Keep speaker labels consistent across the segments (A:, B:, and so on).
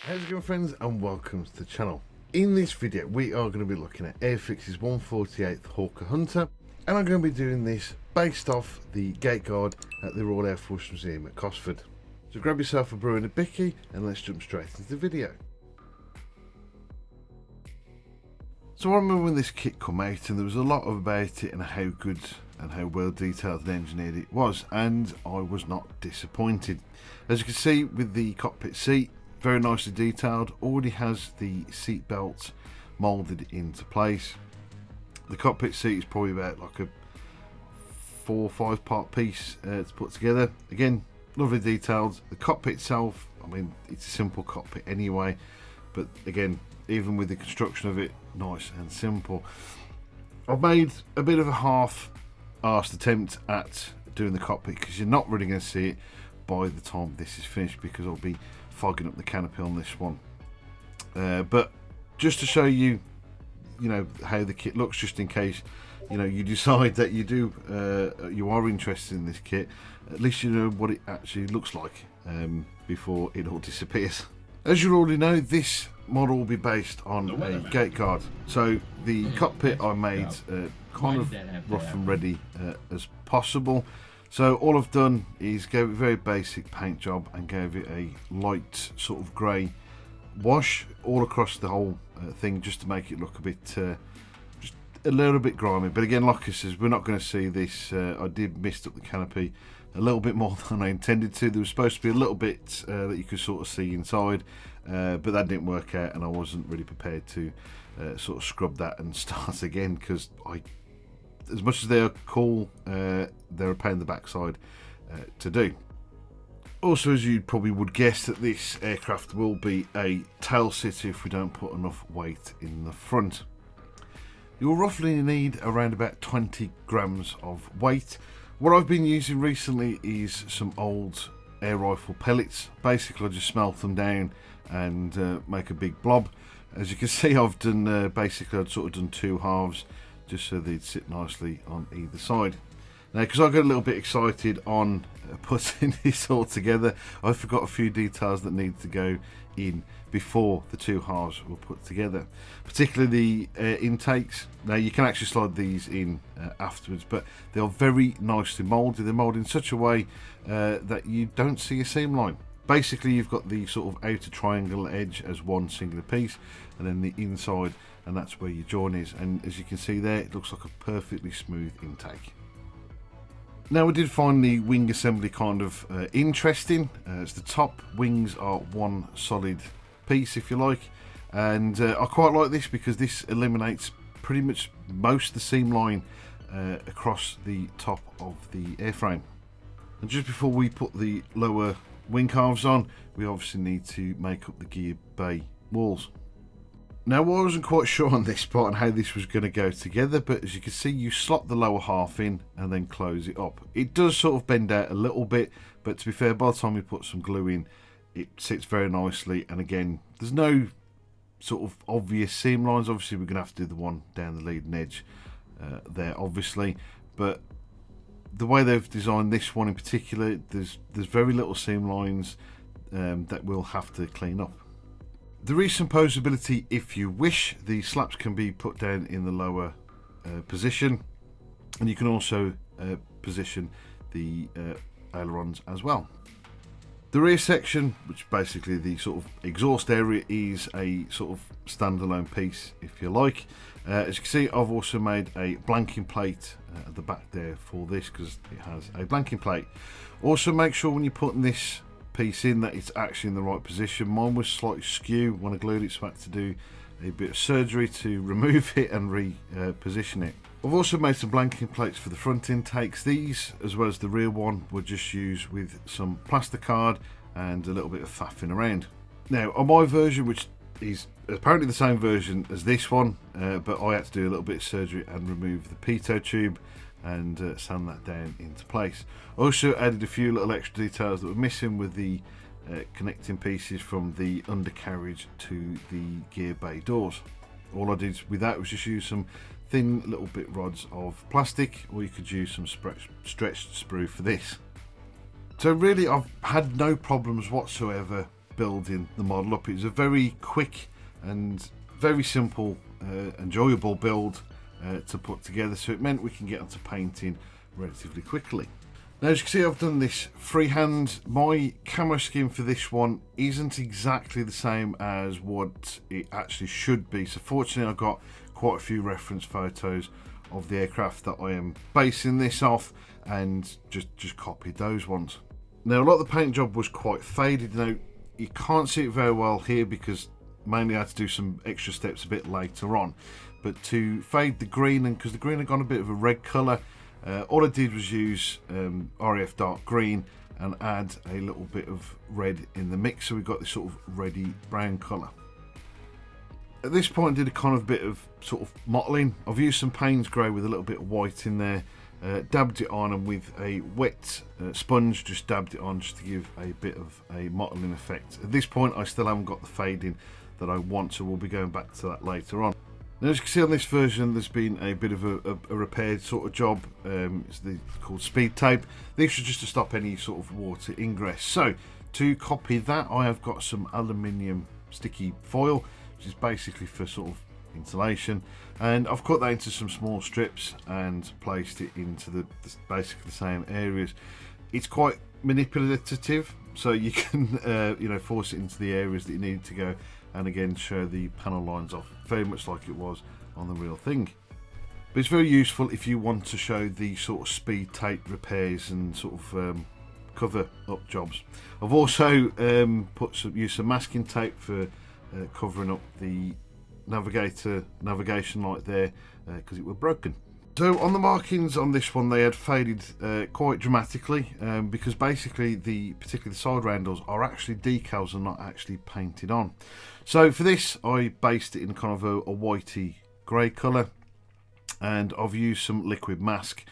A: How's it going, friends, and welcome to the channel. In this video we are going to be looking at Airfix's 148th Hawker Hunter, and I'm going to be doing this based off the gate guard at the Royal Air Force Museum at Cosford. So grab yourself a brew and a bicky and let's jump straight into the video. So I remember when this kit came out and there was a lot about it and how good and how well detailed and engineered it was, and I was not disappointed. As you can see with the cockpit seat, very nicely detailed, already has the seat belts moulded into place. The cockpit seat is probably about like a 4 or 5 part piece to put together. Again, lovely detailed. The cockpit itself, I mean, it's a simple cockpit anyway, but again, even with the construction of it, nice and simple. I've made a bit of a half-arsed attempt at doing the cockpit because you're not really going to see it by the time this is finished, because I'll be fogging up the canopy on this one. But just to show you, how the kit looks, just in case you decide that you are interested in this kit, at least you know what it actually looks like before it all disappears. As you already know, this model will be based on a gate guard. So the cockpit I made kind of rough and ready as possible. So all I've done is gave it a very basic paint job and gave it a light sort of grey wash all across the whole thing, just to make it look a bit, just a little bit grimy. But again, like I said, we're not going to see this. I did mist up the canopy a little bit more than I intended to. There was supposed to be a little bit that you could sort of see inside, but that didn't work out, and I wasn't really prepared to sort of scrub that and start again, because as much as they are cool, they're a pain in the backside to do. Also, as you probably would guess, that this aircraft will be a tail sitter if we don't put enough weight in the front. You'll roughly need around about 20 grams of weight. What I've been using recently is some old air rifle pellets. Basically, I just smelt them down and make a big blob. As you can see, I've done basically I've sort of done 2 halves, just so they'd sit nicely on either side. Now, because I got a little bit excited on putting this all together, I forgot a few details that need to go in before the 2 halves were put together, particularly the intakes. Now, you can actually slide these in afterwards, but they are very nicely moulded. They're moulded in such a way that you don't see a seam line. Basically, you've got the sort of outer triangle edge as one singular piece, and then the inside, and that's where your join is. And as you can see there, it looks like a perfectly smooth intake. Now, we did find the wing assembly kind of interesting, as the top wings are one solid piece, if you like, and I quite like this because this eliminates pretty much most of the seam line across the top of the airframe. And just before we put the lower wing halves on, we obviously need to make up the gear bay walls. Now, I wasn't quite sure on this part and how this was going to go together, but as you can see, you slot the lower half in and then close it up. It does sort of bend out a little bit, but to be fair, by the time we put some glue in, it sits very nicely. And again, there's no sort of obvious seam lines. Obviously, we're going to have to do the one down the leading edge there, obviously, but the way they've designed this one in particular, there's very little seam lines that we'll have to clean up. There is some posability if you wish. The slaps can be put down in the lower position, and you can also position the ailerons as well. The rear section, which basically the sort of exhaust area, is a sort of standalone piece, if you like. As you can see, I've also made a blanking plate at the back there for this, because it has a blanking plate. Also, make sure when you're putting this piece in that it's actually in the right position. Mine was slightly skew when I glued it, so I had to do a bit of surgery to remove it and reposition it. I've also made some blanking plates for the front intakes. These, as well as the rear one, were just used with some plasticard and a little bit of faffing around. Now, on my version, which is apparently the same version as this one, but I had to do a little bit of surgery and remove the pitot tube and sand that down into place. Also added a few little extra details that were missing with the connecting pieces from the undercarriage to the gear bay doors. All I did with that was just use some thin little bit rods of plastic, or you could use some stretched sprue for this. So really, I've had no problems whatsoever building the model up. It was a very quick and very simple, enjoyable build to put together, so it meant we can get onto painting relatively quickly. Now, as you can see, I've done this freehand. My camo scheme for this one isn't exactly the same as what it actually should be, so fortunately I got quite a few reference photos of the aircraft that I am basing this off, and just copied those ones. Now, a lot of the paint job was quite faded. Now, you can't see it very well here because mainly I had to do some extra steps a bit later on, but to fade the green, and because the green had gone a bit of a red colour, all I did was use RAF dark green and add a little bit of red in the mix, so we got this sort of reddy brown colour. At this point, I did a kind of bit of sort of mottling. I've used some Payne's grey with a little bit of white in there, dabbed it on, and with a wet sponge just dabbed it on just to give a bit of a mottling effect. At this point, I still haven't got the fading that I want, so we'll be going back to that later on. Now, as you can see on this version, there's been a bit of a repaired sort of job. It's called speed tape. This was just to stop any sort of water ingress. So to copy that, I have got some aluminium sticky foil, which is basically for sort of insulation, and I've cut that into some small strips and placed it into basically the same areas. It's quite manipulative, so you can you know, force it into the areas that you need to go, and again show the panel lines off very much like it was on the real thing. But it's very useful if you want to show the sort of speed tape repairs and sort of cover up jobs. I've also used some masking tape for covering up the navigation light there because it was broken. So on the markings on this one, they had faded quite dramatically because basically particularly the side roundels are actually decals and not actually painted on. So for this, I based it in kind of a whitey grey colour, and I've used some liquid mask,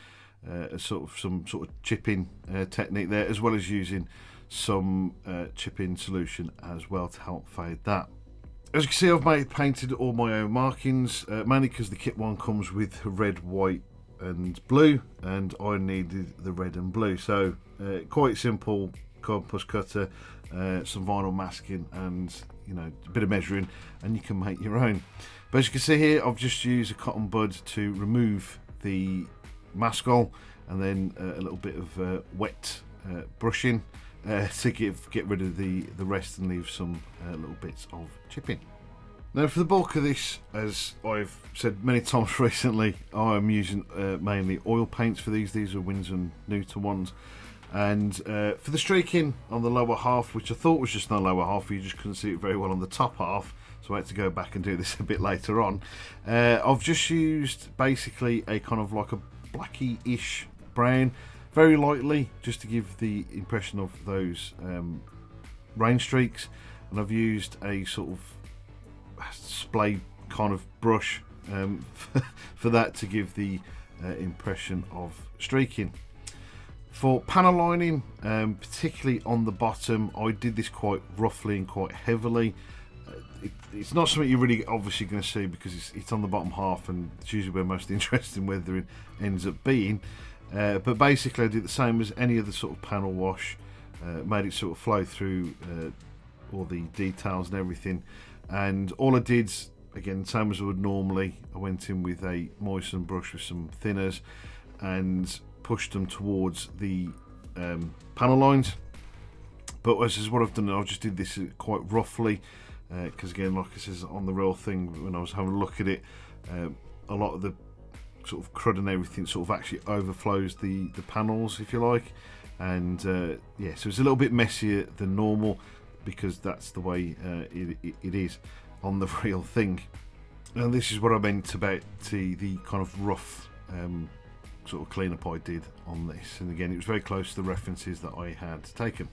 A: some sort of chipping technique there, as well as using some chipping solution as well to help fade that. As you can see, I've painted all my own markings, mainly because the kit one comes with red, white and blue, and I needed the red and blue. So quite simple compass cutter, some vinyl masking, and you know, a bit of measuring, and you can make your own. But as you can see here, I've just used a cotton bud to remove the mask hole, and then a little bit of wet brushing to get rid of the rest and leave some little bits of chipping. Now, for the bulk of this, as I've said many times recently, I am using mainly oil paints for these. These are Winsor & Newton ones. And for the streaking on the lower half, which I thought was just on the lower half, you just couldn't see it very well on the top half, so I had to go back and do this a bit later on. I've just used basically a kind of like a blacky-ish brown, very lightly, just to give the impression of those rain streaks, and I've used a sort of splay kind of brush for that to give the impression of streaking. For panel lining, particularly on the bottom, I did this quite roughly and quite heavily. It's not something you're really obviously going to see because it's on the bottom half, and it's usually where most interesting weathering ends up being. But basically I did the same as any other sort of panel wash, made it sort of flow through all the details and everything, and all I did, again same as I would normally, I went in with a moistened brush with some thinners and pushed them towards the panel lines. But this is what I've done, I just did this quite roughly because again, like I said on the real thing, when I was having a look at it, a lot of the sort of crud and everything sort of actually overflows the panels, if you like, and yeah, so it's a little bit messier than normal because that's the way it is on the real thing. And this is what I meant about the kind of rough sort of cleanup I did on this, and again it was very close to the references that I had taken.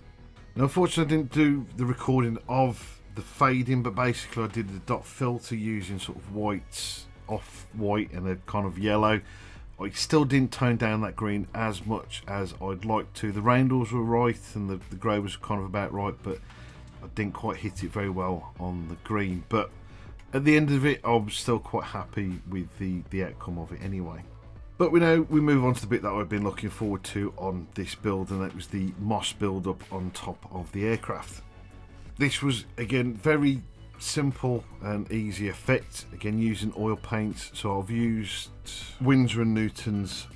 A: Now, unfortunately I didn't do the recording of the fading, but basically I did the dot filter using sort of whites, off white and a kind of yellow. I still didn't tone down that green as much as I'd like to. The roundels were right and the grey was kind of about right, but I didn't quite hit it very well on the green. But at the end of it, I was still quite happy with the outcome of it anyway. But we move on to the bit that I've been looking forward to on this build, and that was the moss build up on top of the aircraft. This was again very simple and easy effect, again using oil paints. So I've used Winsor & Newton's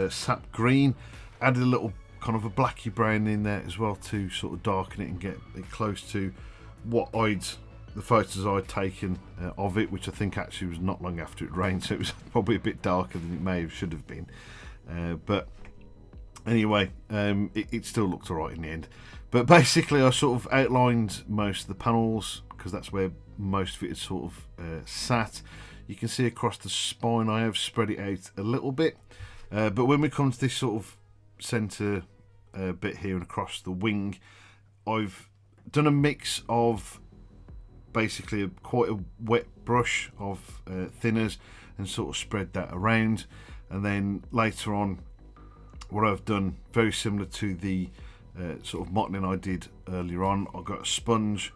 A: sap green, added a little kind of a blacky brown in there as well to sort of darken it and get it close to what the photos I'd taken of it, which I think actually was not long after it rained, so it was probably a bit darker than it may have should have been, but anyway, it still looked alright in the end. But basically I sort of outlined most of the panels because that's where most of it is sort of sat. You can see across the spine I have spread it out a little bit, but when we come to this sort of centre bit here and across the wing, I've done a mix of basically quite a wet brush of thinners and sort of spread that around, and then later on what I've done, very similar to the sort of mottling I did earlier on, I've got a sponge,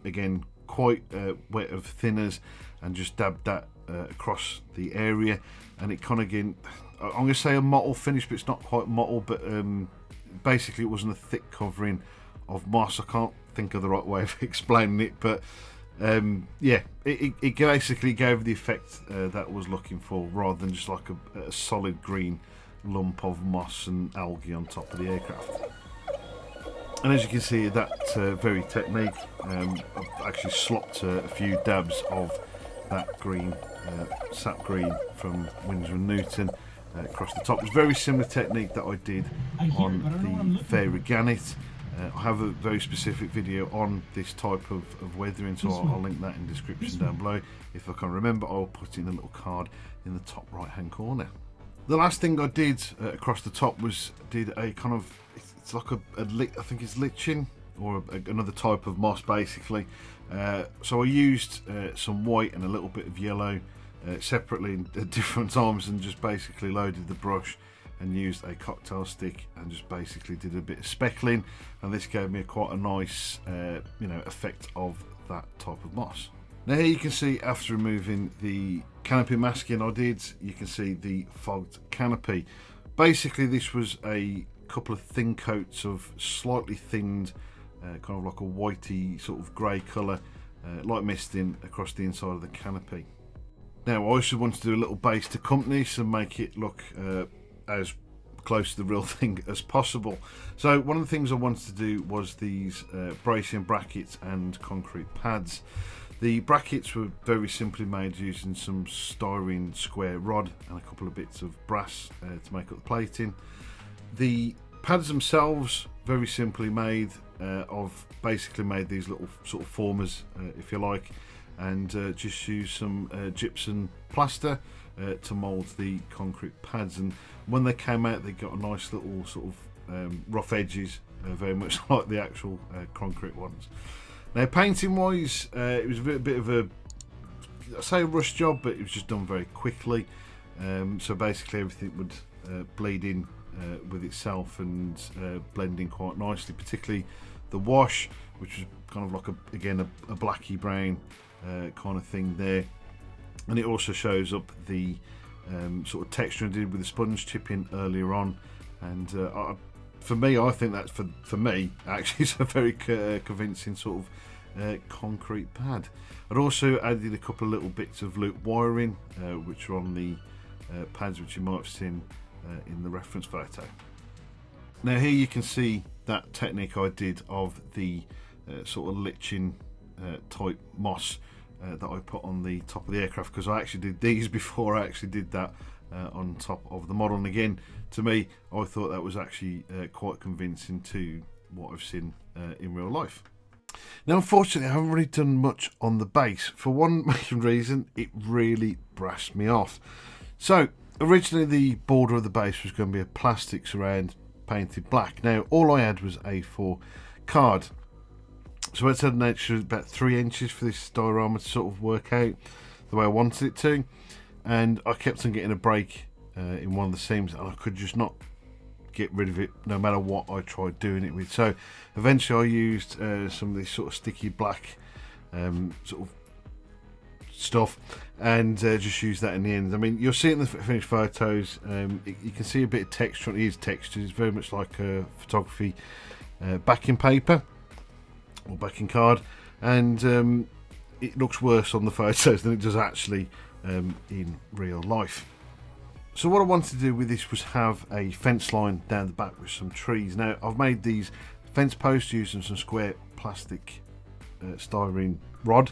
A: again quite wet of thinners, and just dabbed that across the area, and it kind of, again, I'm going to say a mottle finish, but it's not quite mottle, but basically it wasn't a thick covering of moss. I can't think of the right way of explaining it, but yeah, it basically gave the effect that I was looking for, rather than just like a solid green lump of moss and algae on top of the aircraft. And as you can see, that very technique, I've actually slopped a few dabs of that green, sap green from Winsor & Newton across the top. It's a very similar technique that I did on the Fairy Gannet. I have a very specific video on this type of weathering, so I'll link that in the description down below. If I can remember, I'll put in a little card in the top right hand corner. The last thing I did across the top was did a kind of, it's like I think it's lichen, or another type of moss basically. So I used some white and a little bit of yellow separately at different times, and just basically loaded the brush and used a cocktail stick and just basically did a bit of speckling, and this gave me quite a nice effect of that type of moss. Now here you can see, after removing the canopy masking you can see the fogged canopy. Basically this was a couple of thin coats of slightly thinned kind of like a whitey sort of grey colour, light misting across the inside of the canopy. Now I also wanted to do a little base to accompany this and make it look as close to the real thing as possible. So one of the things I wanted to do was these bracing brackets and concrete pads. The brackets were very simply made using some styrene square rod and a couple of bits of brass to make up the plating. The pads themselves, very simply made basically made these little sort of formers, if you like, and just use some gypsum plaster to mould the concrete pads. And when they came out, they got a nice little sort of rough edges, very much like the actual concrete ones. Now painting wise, it was a bit of a, I say a rush job, but it was just done very quickly. So basically everything would bleed in with itself and blend in quite nicely, particularly the wash, which was kind of like again a blacky brown kind of thing there. And it also shows up the sort of texture I did with the sponge chipping earlier on, and for me, I think that's for me actually it's a very convincing sort of concrete pad. I'd also added a couple of little bits of loop wiring which are on the pads, which you might have seen in the reference photo. Now here you can see that technique I did of the sort of lichen type moss that I put on the top of the aircraft, because I actually did these before I actually did that on top of the model, and again, to me, I thought that was actually quite convincing to what I've seen in real life. Now unfortunately I haven't really done much on the base. For one main reason, it really brassed me off. So originally the border of the base was going to be a plastic surround painted black. Now all I had was A4 card, so I had an extra about 3 inches for this diorama to sort of work out the way I wanted it to, and I kept on getting a break in one of the seams, and I could just not get rid of it no matter what I tried doing it with. So eventually I used some of this sort of sticky black sort of stuff, and just used that in the end. I mean, you'll see it in the finished photos, you can see a bit of texture. It is texture, it's very much like a photography backing paper. or backing card, and it looks worse on the photos than it does actually in real life. So what I wanted to do with this was have a fence line down the back with some trees. Now I've made these fence posts using some square plastic styrene rod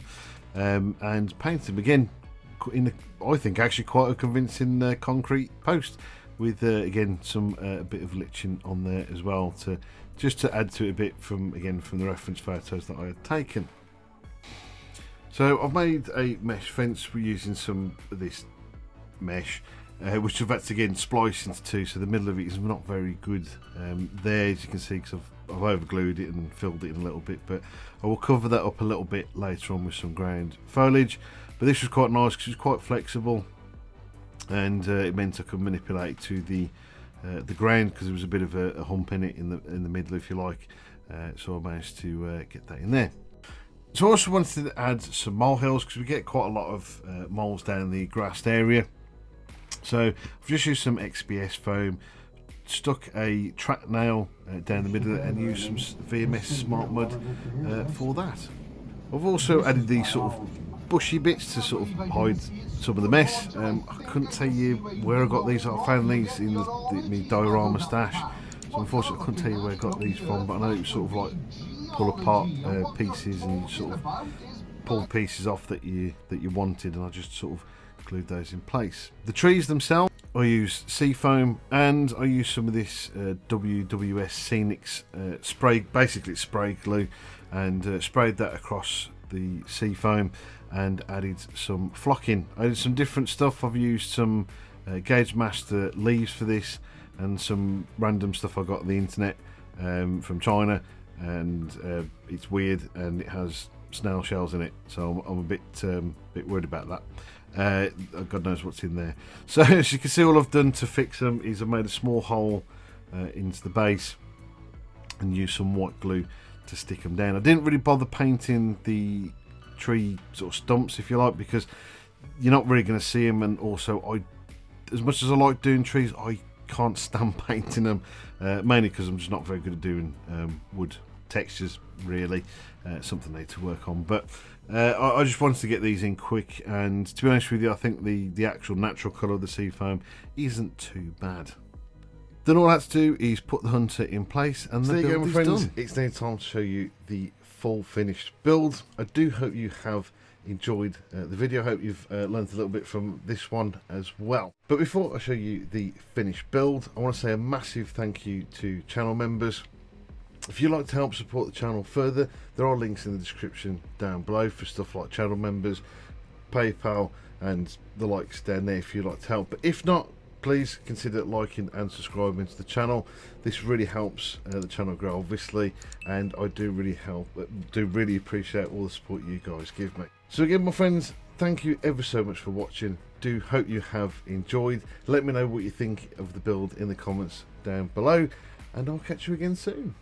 A: and painted them again in I think actually quite a convincing concrete post with again some bit of liching on there as well, to just to add to it a bit from the reference photos that I had taken. So I've made a mesh fence using some of this mesh, which I've had to again splice into two, so the middle of it is not very good there, as you can see, because I've overglued it and filled it in a little bit, but I will cover that up a little bit later on with some ground foliage. But this was quite nice because it was quite flexible, and it meant I could manipulate to the ground, because there was a bit of a hump in it in the middle, if you like. So I managed to get that in there. So I also wanted to add some molehills, because we get quite a lot of moles down the grassed area. So I've just used some XPS foam, stuck a track nail down the middle, and used some VMS Smart Mud for that. I've also added these sort of bushy bits to sort of hide some of the mess. I couldn't tell you where I got these. I found these in the Diorama stash, so unfortunately I couldn't tell you where I got these from, but I know it was sort of like pull apart pieces, and sort of pull pieces off that you wanted, and I just sort of glued those in place. The trees themselves, I used seafoam, and I used some of this WWS Scenics spray, basically it's spray glue, and sprayed that across the seafoam and added some flocking. I did some different stuff. I've used some Gauge Master leaves for this, and some random stuff I got on the internet from China, and it's weird and it has snail shells in it, so I'm a bit worried about that. God knows what's in there. So as you can see, all I've done to fix them is I've made a small hole into the base and used some white glue to stick them down. I didn't really bother painting the tree sort of stumps, if you like, because you're not really going to see them, and also as much as I like doing trees, I can't stand painting them, mainly because I'm just not very good at doing wood textures, really. Something I need to work on, but I just wanted to get these in quick, and to be honest with you, I think the actual natural colour of the seafoam isn't too bad. Then all I had to do is put the Hunter in place, and the build is done. It's now time to show you the full finished build. I do hope you have enjoyed the video. I hope you've learned a little bit from this one as well. But before I show you the finished build, I want to say a massive thank you to channel members. If you'd like to help support the channel further, there are links in the description down below for stuff like channel members, PayPal, and the likes down there if you'd like to help. But if not, please consider liking and subscribing to the channel. This really helps the channel grow, obviously, and I do really appreciate all the support you guys give me. So again, my friends, thank you ever so much for watching. Do hope you have enjoyed. Let me know what you think of the build in the comments down below, and I'll catch you again soon.